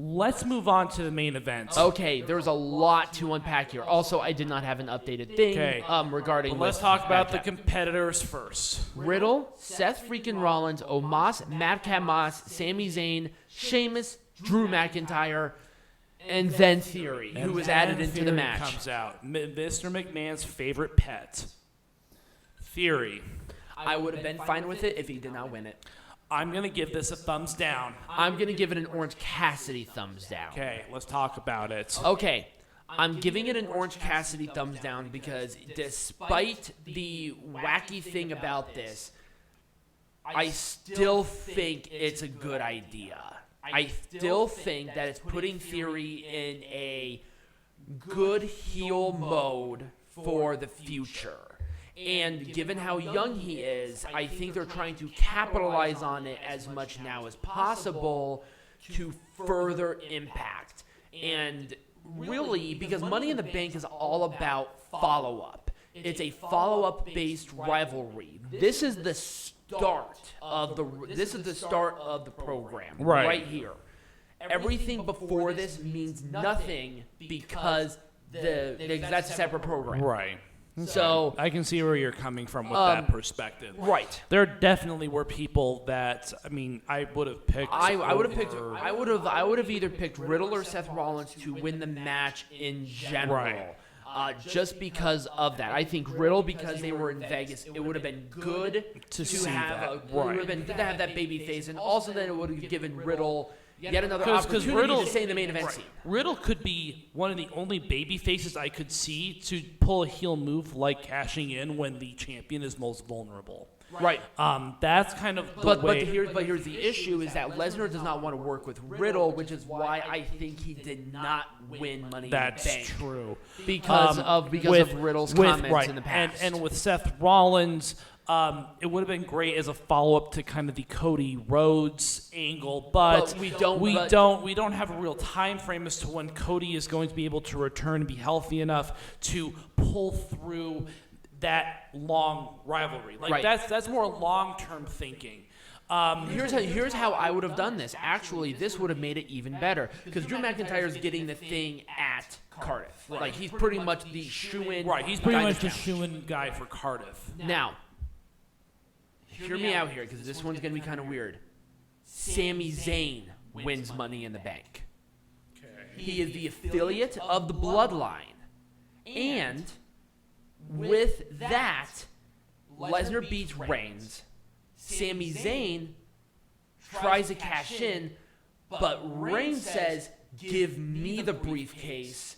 let's move on to the main event. Okay, there's a lot to unpack here. Also, I did not have an updated thing regarding. Well, let's talk about the competitors first. Riddle, Seth freaking Rollins, Omos, Madcap Moss, Sami Zayn, Sheamus, Drew McIntyre, and then Theory, who was added into the match. Comes out. Mr. McMahon's favorite pet, Theory. I would have been fine with it if he did not win it. I'm going to give this a thumbs down. I'm going to give it an Orange Cassidy thumbs down. Okay, let's talk about it. Okay, I'm giving it an Orange Cassidy thumbs down because despite the wacky thing about this, I still think it's a good idea. I still think that it's putting Theory in a good heel mode for the future. And given how young he is, I think they're trying to capitalize on it as much now as possible to further impact. And really, because Money in the Bank is all about follow-up. It's a follow-up based rivalry. This is the start of the program right here. Everything before this means nothing because that's a separate program. Right. So I can see where you're coming from with that perspective. Right. There definitely were people that I would have picked. I would have either picked Riddle or Seth Rollins to win the match in general. Right. Just because of that. I think Riddle, because they were in Vegas, it would have been good to have that baby face, and also then it would have given Riddle yet another opportunity to stay in the main event scene. Riddle could be one of the only baby faces I could see to pull a heel move like cashing in when the champion is most vulnerable. Right. That's kind of the way. But here's the issue is that Lesnar does not want to work with Riddle, which is why I think he did not win Money in the Bank. That's true. Because of Riddle's comments in the past. And with Seth Rollins, it would have been great as a follow-up to kind of the Cody Rhodes angle, but we don't have a real time frame as to when Cody is going to be able to return and be healthy enough to pull through that long rivalry. That's more long-term thinking. Here's how I would have done this. Actually, this would have made it even better because Drew McIntyre is getting the thing at Cardiff. Right. Like he's pretty much the shoe-in. Right. He's pretty much the shoe-in guy for Cardiff. Now, hear me out here because this one's gonna be kind of weird. Sami Zayn wins Money in the Bank. Okay. He is the affiliate of the Bloodline, and with that, Lesnar beats Reigns. Sami Zayn tries to cash in, but Reigns says, "Give me the briefcase."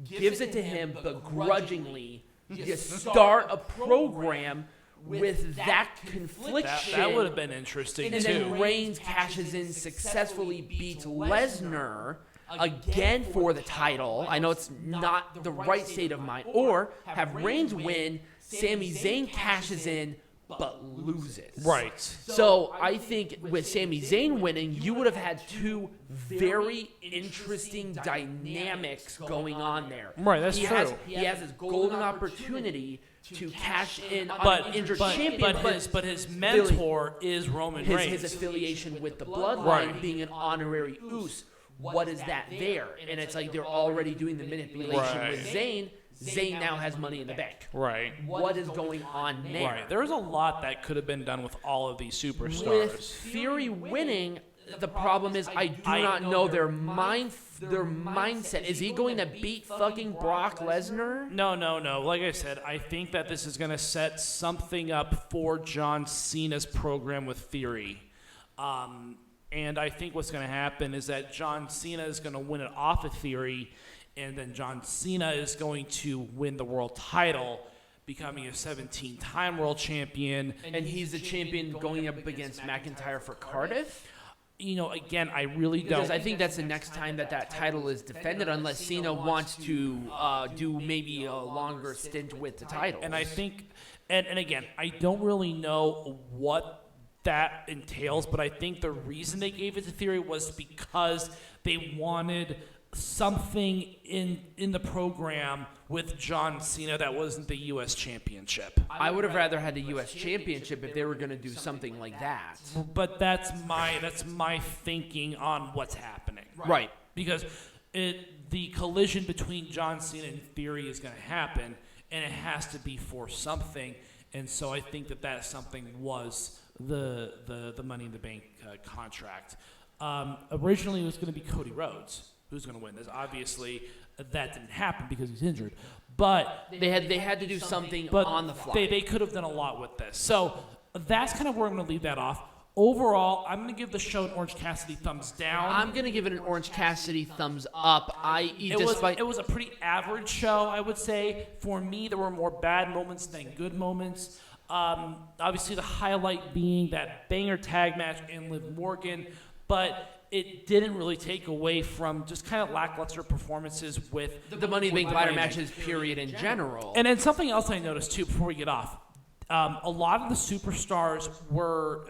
Gives it to him begrudgingly. You start a program with that confliction. That would have been interesting, and too. then Reigns cashes in, successfully beats Lesnar again for the title. I know it's not the right state of mind. Or have Reigns win, Sami Zayn cashes in, but loses. Right. So I think with Sami Zayn winning, you would have had two very interesting dynamics going on there. Right, that's true. He has his golden opportunity to cash in on an injured champion. But his mentor is Roman Reigns. His affiliation with the Bloodline being an honorary Uso. What is that there? And it's like they're already doing the manipulation with Zayn. Zayn now has Money in the Bank. Right. What is going on there? Right. There's a lot that could have been done with all of these superstars. With Theory winning, the problem is I do not know their mindset. Is he going to beat fucking Brock Lesnar? No. Like I said, I think that this is going to set something up for John Cena's program with Theory. And I think what's going to happen is that John Cena is going to win it off of Theory, and then John Cena is going to win the world title, becoming a 17-time world champion. And he's the champion going up against McIntyre for Cardiff? Again, I really don't. Because I think that's the next time that title is defended, unless Cena wants to do maybe a longer stint with the title. And I think, and again, I don't really know what that entails, but I think the reason they gave it to Theory was because they wanted something in the program with John Cena that wasn't the U.S. Championship. I would have rather had the U.S. Championship if they were going to do something like that. But that's my thinking on what's happening. Right. because the collision between John Cena and Theory is going to happen, and it has to be for something. And so I think that something was the Money in the Bank contract. Originally, it was going to be Cody Rhodes who's going to win this. Obviously, that didn't happen because he's injured. But they had to do something on the fly. They could have done a lot with this. So that's kind of where I'm going to leave that off. Overall, I'm going to give the show an Orange Cassidy thumbs down. I'm going to give it an Orange Cassidy thumbs up. It was a pretty average show, I would say. For me, there were more bad moments than good moments. Obviously, the highlight being that banger tag match in Liv Morgan, but it didn't really take away from just kind of lackluster performances with the Money in the Bank ladder matches, period, in general. And then something else I noticed, too, before we get off. A lot of the superstars were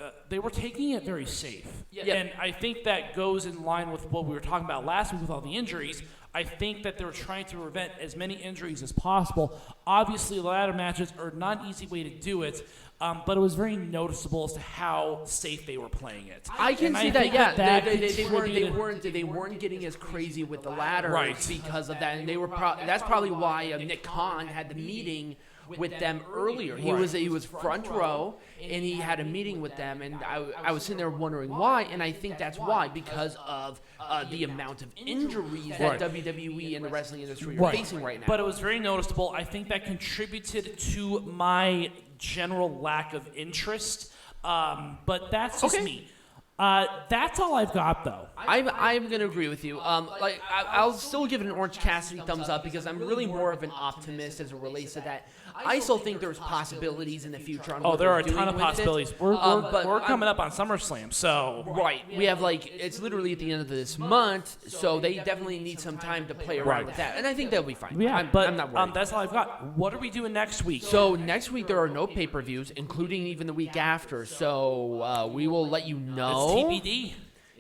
taking it very safe. Yep. And I think that goes in line with what we were talking about last week with all the injuries. I think that they were trying to prevent as many injuries as possible. Obviously, ladder matches are not an easy way to do it, but it was very noticeable as to how safe they were playing it. I can see that, yeah. They weren't getting as crazy with the ladder because of that. And they were that's probably why Nick Khan had the meeting with them earlier. He was front row, and he had a meeting with them, and I was sitting there wondering why, and I think that's why, because of the amount of injuries that WWE and the wrestling industry are facing right now. But it was very noticeable. I think that contributed to my general lack of interest, but that's just me. That's all I've got, though. I'm gonna agree with you. I'll still give it an Orange Cassidy thumbs up because I'm really more of an optimist as it relates to that. I still think there's possibilities in the future. On there are a ton of possibilities. We're coming up on SummerSlam, so we have it's literally at the end of this month, so they definitely need some time to play around with that, and I think they'll be fine. Yeah, I'm not worried. That's all I've got. What are we doing next week? So next week there are no pay-per-views, including even the week after. So we will let you know. It's TBD.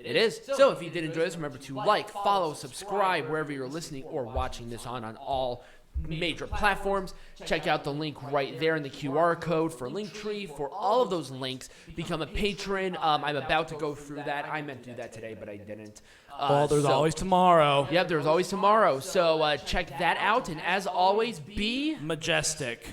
It is. So if you did enjoy this, remember to like, follow, subscribe wherever you're listening or watching this on all major platforms. Check out the link right there in the QR code for Linktree for all of those links. Become a patron. I'm about to go through that. I meant to do that today, but I didn't. There's always tomorrow. Yep, there's always tomorrow. So check that out. And as always, be majestic.